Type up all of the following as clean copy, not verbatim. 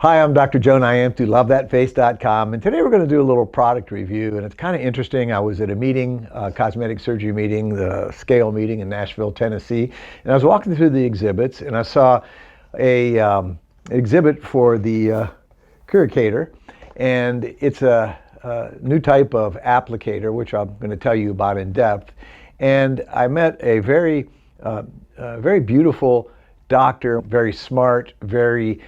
Hi, I'm Dr. Joe Niamtu, LoveThatFace.com, and today we're going to do a little product review, and it's kind of interesting. I was at a meeting, a cosmetic surgery meeting, the Scale meeting in Nashville, Tennessee, and I was walking through the exhibits, and I saw a exhibit for the CuraCator, and it's a new type of applicator, which I'm going to tell you about in depth. And I met a very beautiful doctor, very smart, very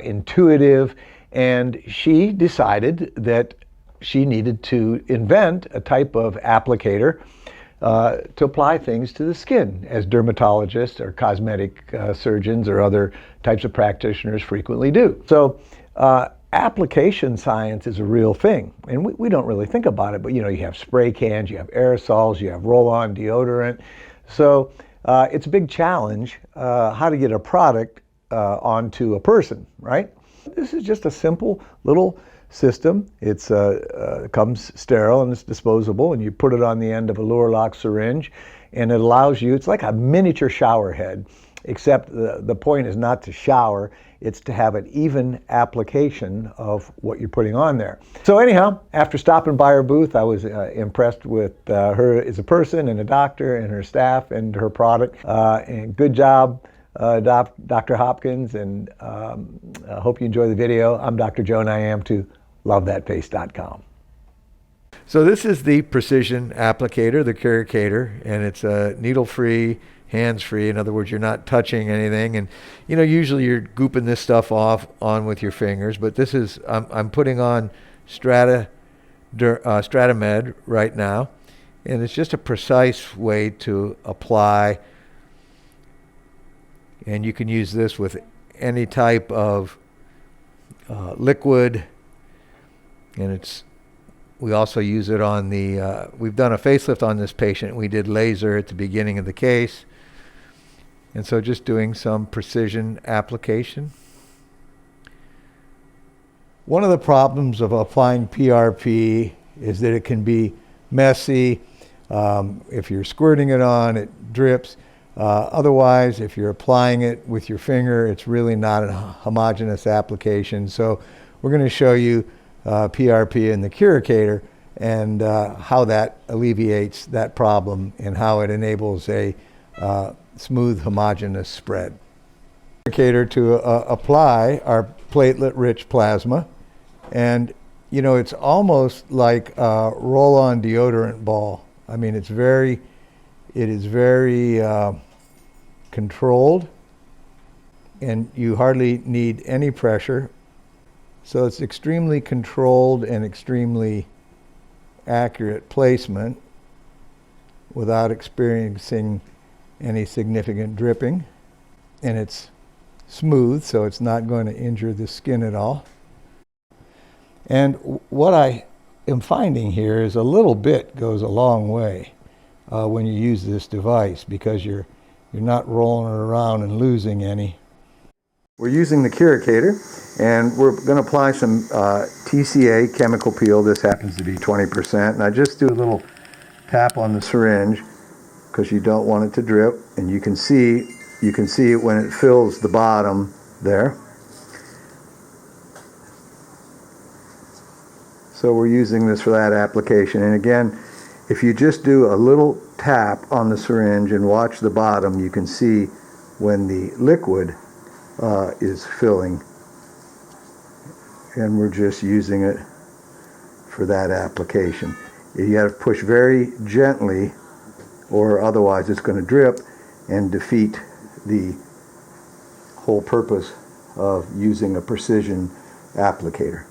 intuitive, and she decided that she needed to invent a type of applicator to apply things to the skin, as dermatologists or cosmetic surgeons or other types of practitioners frequently do. So application science is a real thing, and we don't really think about it, but you have spray cans, you have aerosols, you have roll-on deodorant. So it's a big challenge how to get a product onto a person, right? This is just a simple little system. It comes sterile and it's disposable, and you put it on the end of a lower lock syringe, and it allows you, it's like a miniature shower head, except the point is not to shower, it's to have an even application of what you're putting on there. So anyhow, after stopping by her booth, I was impressed with her as a person and a doctor and her staff and her product. And good job, Dr. Hopkins, and I hope you enjoy the video. I'm Dr. Joe Niamtu, LoveThatFace.com. So this is the precision applicator, the CuraCator, and it's needle-free, hands-free. In other words, you're not touching anything, and usually you're gooping this stuff on with your fingers, but this is I'm putting on Stratamed right now, and it's just a precise way to apply, and you can use this with any type of liquid, and we also use it on the we've done a facelift on this patient. We did laser at the beginning of the case. And so just doing some precision application. One of the problems of applying PRP is that it can be messy. If you're squirting it on, it drips. Otherwise, if you're applying it with your finger, it's really not a homogeneous application. So we're going to show you PRP in the CuraCator and how that alleviates that problem and how it enables a smooth, homogeneous spread. CuraCator to apply our platelet-rich plasma, and it's almost like a roll-on deodorant ball. I mean, it is very controlled, and you hardly need any pressure. So it's extremely controlled and extremely accurate placement without experiencing any significant dripping, and it's smooth, so it's not going to injure the skin at all. And what I am finding here is a little bit goes a long way when you use this device, because you're not rolling it around and losing any. We're using the CuraCator, and we're going to apply some TCA chemical peel. This happens to be 20%, and I just do a little tap on the syringe because you don't want it to drip, and you can see it when it fills the bottom there. So we're using this for that application. And again, if you just do a little tap on the syringe and watch the bottom, you can see when the liquid is filling, and we're just using it for that application. You got to push very gently, or otherwise it's going to drip and defeat the whole purpose of using a precision applicator.